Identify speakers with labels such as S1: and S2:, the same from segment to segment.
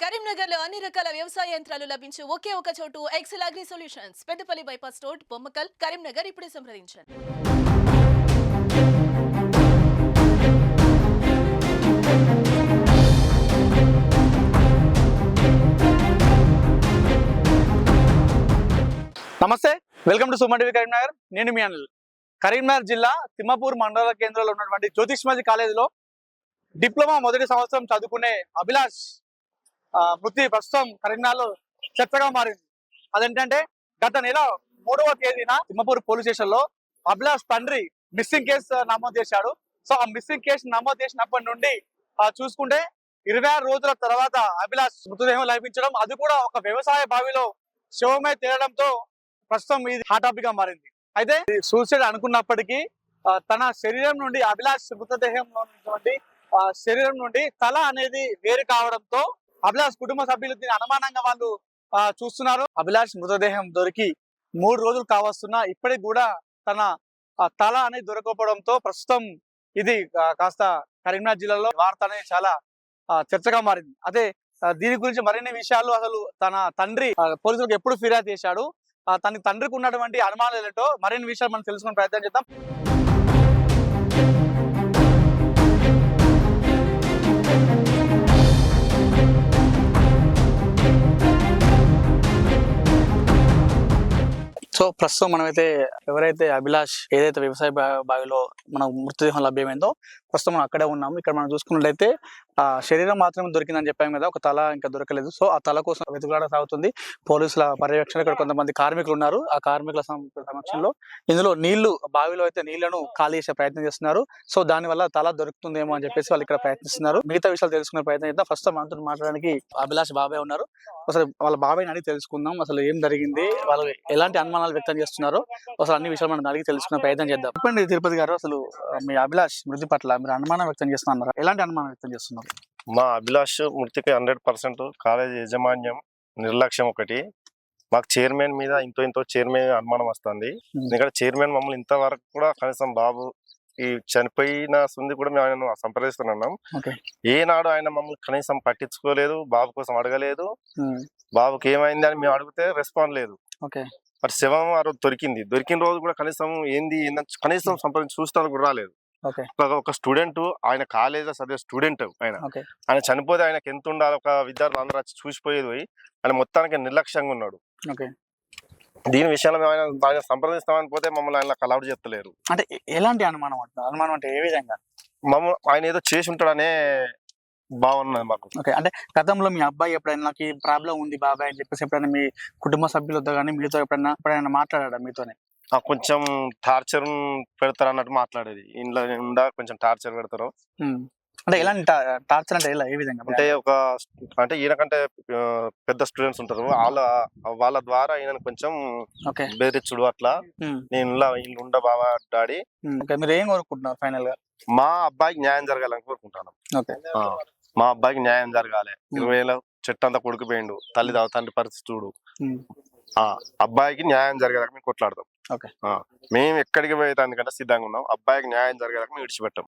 S1: కరీంనగర్ లో అన్ని రకాల వ్యవసాయ యంత్రాలు లభించే ఒకే ఒక చోటు Excel Agri Solutions Peddapalli bypass road Bommakal Karimnagar ఇప్పుడే సంప్రదించండి.
S2: నమస్తే, welcome to Suman TV Karimnagar. నేను మీ అనిల్. కరీంనగర్ జిల్లా తిమ్మపూర్ మండల కేంద్రంలో ఉన్నటువంటి జ్యోతిష్మతి కాలేజీలో డిప్లొమా మొదటి సంవత్సరం చదువుకునే అభిలాష్ మృతి ప్రస్తుతం కరీంనగర్లో చర్చగా మారింది. అదేంటంటే గత నెల 3వ తేదీన తిమ్మపూర్ పోలీస్ స్టేషన్ లో అభిలాష్ తండ్రి మిస్సింగ్ కేసు నమోదు చేశాడు. సో ఆ మిస్సింగ్ కేసు నమోదు చేసినప్పటి నుండి చూసుకుంటే 26 రోజుల తర్వాత అభిలాష్ మృతదేహం లభించడం, అది కూడా ఒక వ్యవసాయ బావిలో శవమే తేలడంతో ప్రస్తుతం ఇది హాట్ టాపిక్ గా మారింది. అయితే సూసైడ్ అనుకున్నప్పటికీ తన శరీరం నుండి అభిలాష్ మృతదేహంలో ఉన్నటువంటి శరీరం నుండి తల అనేది వేరు కావడంతో అభిలాష్ కుటుంబ సభ్యులు దీని అనుమానంగా వాళ్ళు చూస్తున్నారు. అభిలాష్ మృతదేహం దొరికి 3 రోజులు కావస్తున్నా ఇప్పటికి కూడా తన తల అనేది దొరకపోవడంతో ప్రస్తుతం ఇది కాస్త కరీంనగర్ జిల్లాలో వార్త అనేది చాలా చర్చగా మారింది. అదే దీని గురించి మరిన్ని విషయాలు, అసలు తన తండ్రి పోలీసులకు ఎప్పుడు ఫిర్యాదు చేశాడు, తన తండ్రికి ఉన్నటువంటి అనుమానాలు ఏంటో మరిన్ని విషయాలు మనం తెలుసుకునే ప్రయత్నం చేద్దాం. సో ప్రస్తుతం మనమైతే ఎవరైతే అభిలాష్ ఏదైతే వ్యవసాయ బావిలో మన మృతదేహం లభ్యమైందో ప్రస్తుతం మనం అక్కడే ఉన్నాము. ఇక్కడ మనం చూసుకున్నట్లయితే శరీరం మాత్రమే దొరికిందని చెప్పాము కదా, ఒక తల ఇంకా దొరకలేదు. సో ఆ తల కోసం వెతుకులాట సాగుతుంది. పోలీసుల పర్యవేక్షణ ఇక్కడ కొంతమంది కార్మికులు ఉన్నారు. ఆ కార్మికుల సమక్షంలో ఇందులో బావిలో అయితే నీళ్లను ఖాళీ చేసే ప్రయత్నం చేస్తున్నారు. సో దాని వల్ల తల దొరుకుతుందేమో అని చెప్పేసి వాళ్ళు ఇక్కడ ప్రయత్నిస్తున్నారు. మిగతా విషయాలు తెలుసుకునే ప్రయత్నం చేద్దాం. ఫస్ట్ మనతో మాట్లాడడానికి అభిలాష్ బాబాయ్ ఉన్నారు. అసలు వాళ్ళ బాబాయ్ని అడిగి తెలుసుకుందాం, అసలు ఏం జరిగింది, వాళ్ళు ఎలాంటి అనుమానాలు వ్యక్తం చేస్తున్నారో అసలు అన్ని విషయాలు మనం అడిగి తెలుసుకునే ప్రయత్నం చేద్దాం. చెప్పండి తిరుపతి గారు, అసలు మీ అభిలాష్ మృతి పట్ల మీరు అనుమానం వ్యక్తం చేస్తున్నారు, ఎలాంటి అనుమానం వ్యక్తం చేస్తున్నారు?
S3: మా అభిలాష్ మృతికి 100% కాలేజ్ యాజమాన్యం నిర్లక్ష్యం ఒకటి. మాకు చైర్మన్ మీద ఇంతో చైర్మన్ అనుమానం వస్తుంది. ఎందుకంటే చైర్మన్ మమ్మల్ని ఇంతవరకు కూడా కనీసం బాబు ఈ చనిపోయిన సుంది కూడా మేము ఆయన సంప్రదిస్తున్నాం. ఏనాడు ఆయన మమ్మల్ని కనీసం పట్టించుకోలేదు, బాబు కోసం అడగలేదు. బాబుకి ఏమైంది అని మేము అడిగితే రెస్పాండ్ లేదు. మరి శవం ఆ రోజు దొరికిన రోజు కూడా కనీసం ఏంది కనీసం సంప్రదించి చూస్తాను కూడా రాలేదు. ఒక స్టూడెంట్, ఆయన కాలేజ్ చదివే స్టూడెంట్, ఆయన చనిపోతే ఆయనకి ఎంత ఉండాలి, ఒక విద్యార్థులు అందరూ వచ్చి చూసిపోయేది. ఆయన మొత్తానికి నిర్లక్ష్యంగా ఉన్నాడు. దీని విషయంలో మేము ఆయన సంప్రదిస్తామని పోతే మమ్మల్ని ఆయన అలౌడ్ చేస్తలేరు.
S2: అంటే ఎలాంటి అనుమానం అంటే ఏ విధంగా?
S3: మమ్మల్ని ఆయన ఏదో చేసి ఉంటాడనే బాగున్నది మాకు.
S2: అంటే గతంలో మీ అబ్బాయి ఎప్పుడైనా నాకు ఈ ప్రాబ్లం ఉంది బాబాయ్ అని చెప్పేసి ఎప్పుడైనా మీ కుటుంబ సభ్యులతో కానీ మీతో ఎప్పుడైనా మాట్లాడా మీతోనే?
S3: కొంచెం టార్చర్ పెడతారు అన్నట్టు మాట్లాడేది. ఇంట్లో ఉండా కొంచెం టార్చర్ పెడతారు.
S2: అంటే ఎలాంటి టార్చర్ అంటే ఏ విధంగా?
S3: అంటే ఈయనకంటే పెద్ద స్టూడెంట్స్ ఉంటారు, వాళ్ళ ద్వారా ఈయన కొంచెం బెదిరించుడు అట్లా. నేను ఇల్లు ఉండ బాబా డాడీ.
S2: మీరు ఏం కోరుకుంటున్నారు ఫైనల్ గా?
S3: మా అబ్బాయికి న్యాయం జరగాలని కోరుకుంటాను. మా అబ్బాయికి న్యాయం జరగాలి. 20 ఏళ్ళ చెట్టు అంతా కొడుకుపోయిండు, తండ్రి పరిస్థితి చూడు. అబ్బాయికి న్యాయం జరిగేదాకా మేము కొట్లాడతాం. మేము ఎక్కడికి పోయేదానికంటే సిద్ధంగా ఉన్నాం. అబ్బాయికి న్యాయం జరిగేదాకా మేము విడిచిపెట్టాం.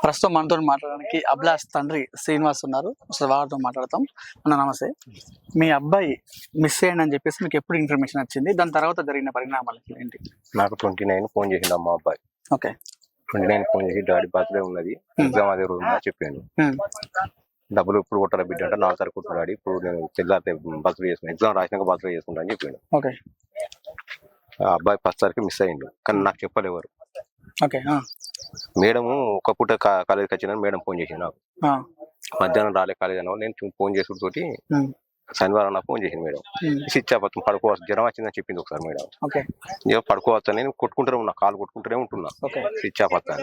S3: ప్రస్తుతం మనతో మాట్లాడడానికి అభిలాష్ తండ్రి శ్రీనివాస్ ఉన్నారు. అసలు వారితో మాట్లాడతాం. అన్న నమస్తే. మీ అబ్బాయి మిస్ అయ్యండి అని చెప్పేసి మీకు ఎప్పుడు ఇన్ఫర్మేషన్ వచ్చింది, దాని తర్వాత జరిగిన పరిణామాలు ఏంటి? నాకు 29 ఫోన్ చేసిండు మా అబ్బాయి. 29 ఫోన్ చేసి డాడీ బర్త్డే ఉన్నది, ఎగ్జామ్ అదే రోజు చెప్పాను. డబ్బులు ఇప్పుడు కొట్టారా బిడ్డ అంటే 4 సార్లు కొట్టాడు డాడీ, ఇప్పుడు నేను తెల్లారితే బర్త్డే చేసుకున్నాను, ఎగ్జామ్ రాసినాక బర్త్డే చేసుకుంటా అని చెప్పాను. అబ్బాయి 10 సార్కి మిస్ అయ్యిండు, కానీ నాకు చెప్పలేవారు. మేడం ఒక పూట కాలేజీకి వచ్చిన మేడం ఫోన్ చేసింది నాకు. మధ్యాహ్నం రాలే కాలేజ్ అన్న నేను ఫోన్ చేసుడు తోటి శనివారం నాకు ఫోన్ చేసింది మేడం. స్విచ్ ఆఫ్ అవుతుంది, పడుకోవచ్చు, జ్వరం వచ్చిందని చెప్పింది ఒకసారి మేడం. పడుకోవచ్చు అని నేను కొట్టుకుంటూనే ఉన్నా, కాలు కొట్టుకుంటూనే ఉంటున్నా, స్విచ్ ఆఫ్ అవుతాను.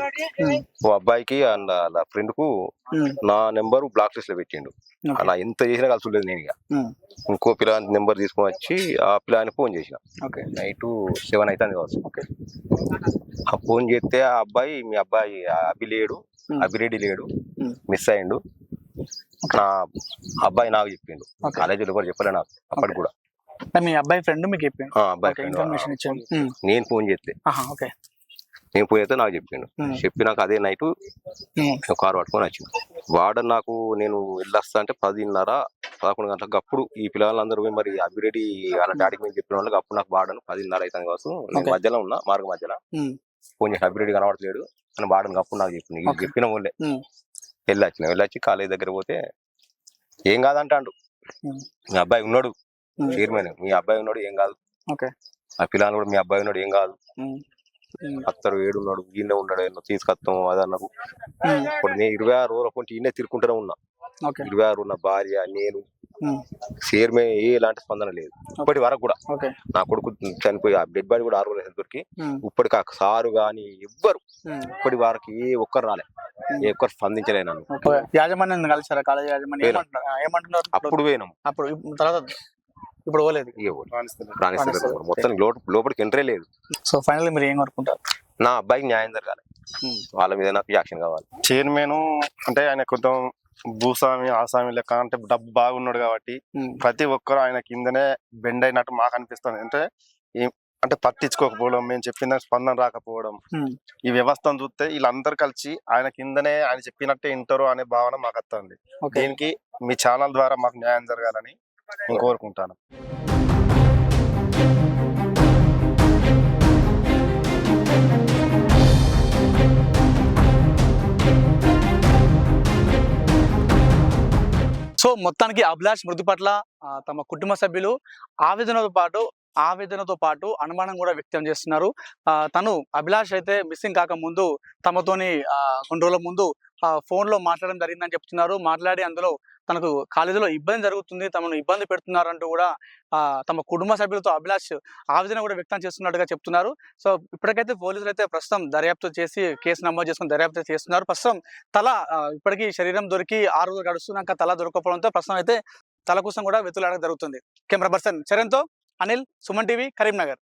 S3: ఓ అబ్బాయికి అలా ఫ్రెండ్ కు నా నెంబర్ బ్లాక్ లిస్ట్ లో పెట్టిండు. అలా ఎంత చేసినా కలిసి లేదు. నేను ఇక ఇంకో పిల్ల నెంబర్ తీసుకొని వచ్చి ఆ పిల్లని ఫోన్ చేసిన. నైట్ 7 అవుతుంది కావచ్చు. ఆ ఫోన్ చేస్తే ఆ అబ్బాయి, మీ అబ్బాయి అభిరెడ్డి లేడు, మిస్ అయ్యిండు. నా అబ్బాయి నాకు చెప్పిండు, కాలేజీలో ఎవరు చెప్పలే నాకు అప్పటికి కూడా.
S2: మీ అబ్బాయి ఫ్రెండ్ మీకు చెప్పిండు.
S3: అబ్బాయి
S2: ఓకే,
S3: friend.
S2: ఇన్ఫర్మేషన్ ఇచ్చాను.
S3: నేను ఫోన్ చేస్తే
S2: ఓకే.
S3: నేను ఫోన్ చేస్తే నాకు చెప్పిండు. చెప్పినాక అదే నైట్ కారు పట్టుకొని వచ్చింది. వాడు నాకు నేను వెళ్ళొస్తా అంటే 10:30, 11 గంటలకు అప్పుడు ఈ పిల్లలందరూ పోయి మరి అభిరెడ్డి వాళ్ళ డాడీకి మేము చెప్పిన వాళ్ళకి అప్పుడు నాకు వాడను 10:30 అవుతాను కావచ్చు. నేను
S2: Okay.
S3: మధ్యలో ఉన్నా, మార్గ మధ్యలో ఫోన్ చేసి అభిరెడ్డి కనబడట్లేడు అని వాడను అప్పుడు నాకు చెప్పింది.
S2: Okay.
S3: చెప్పిన వాళ్ళే వెళ్ళొచ్చి కాలేజ్ దగ్గర పోతే ఏం కాదంటాడు. మీ అబ్బాయి ఉన్నాడు చైర్మన్, మీ అబ్బాయి ఉన్నాడు ఏం కాదు.
S2: Okay.
S3: ఆ పిల్లలు కూడా మీ అబ్బాయి ఉన్నాడు ఏం కాదు. అత్తరు ఏడున్నాడు ఈయనే ఉన్నాడు ఏమో తీసుకొస్తాం అది అన్నారు. ఇప్పుడు నేను 26 రోజుల కొంటే ఈయనే తిరుక్కుంటూనే ఉన్నా.
S2: ఓకే.
S3: 26 ఉన్న భార్య నేను చైర్మన్ ఎలాంటి స్పందన లేదు ఇప్పటి వరకు కూడా.
S2: ఓకే.
S3: నా కొడుకు చనిపోయి ఆ డెడ్ బాడీ కూడా 6 రోజులు దొరికి ఇప్పటికి ఆ సారు గాని ఎవ్వరు ఇప్పటి వరకు ఏ ఒక్కరు రాలే, ఏ ఒక్కరు స్పందించలే నన్ను.
S2: యాజమాన్యం కలిసారా? కాలేజ్ యాజమాన్యం ఏమంటున్నారు?
S3: అప్పుడు పోయినాం,
S2: అప్పుడు తర్వాత ఇప్పుడు పోలేదు.
S3: రాణిస్తారు మొత్తం లోపలికి ఎంట్రీ లేదు.
S2: సో ఫైనల్ మీరు ఏం కోరుకుంటారు?
S3: నా అబ్బాయికి న్యాయం జరగాలి, వాళ్ళ మీద నాకు యాక్షన్ కావాలి.
S4: చైర్మన్ అంటే ఆయన కొంచెం భూస్వామి ఆసామి లెక్క, అంటే డబ్బు బాగున్నాడు కాబట్టి ప్రతి ఒక్కరు ఆయన కిందనే బెండ్ అయినట్టు మాకు అనిపిస్తుంది. అంటే పట్టించుకోకపోవడం, మేము చెప్పిన స్పందన రాకపోవడం, ఈ వ్యవస్థను చూస్తే వీళ్ళందరూ కలిసి ఆయన కిందనే ఆయన చెప్పినట్టే వింటారు అనే భావన మాకు వస్తుంది. దీనికి మీ ఛానల్ ద్వారా మాకు న్యాయం జరగాలని నేను కోరుకుంటాను.
S2: సో మొత్తానికి అభిలాష్ మృతి పట్ల తమ కుటుంబ సభ్యులు ఆవేదనతో పాటు అనుమానం కూడా వ్యక్తం చేస్తున్నారు. తను అభిలాష్ అయితే మిస్సింగ్ కాక ముందు తమతోని కొన్ని రోజుల ముందు ఫోన్ లో మాట్లాడడం జరిగిందని చెప్తున్నారు. మాట్లాడి అందులో తనకు కాలేజీలో ఇబ్బంది జరుగుతుంది, తమను ఇబ్బంది పెడుతున్నారంటూ కూడా తమ కుటుంబ సభ్యులతో అభిలాష్ ఆవేదన కూడా వ్యక్తం చేస్తున్నట్టుగా చెప్తున్నారు. సో ఇప్పటికైతే పోలీసులు అయితే ప్రస్తుతం దర్యాప్తు చేసి కేసు నమోదు చేసుకుని దర్యాప్తు చేస్తున్నారు. ప్రస్తుతం ఇప్పటికీ శరీరం దొరికి 6 రోజులు గడుస్తున్నాక తల దొరకపోవడంతో ప్రస్తుతం అయితే తల కోసం కూడా వెతులాడడం జరుగుతుంది. కెమెరా పర్సన్ చరణ్తో అనిల్, సుమన్ టీవీ, కరీంనగర్.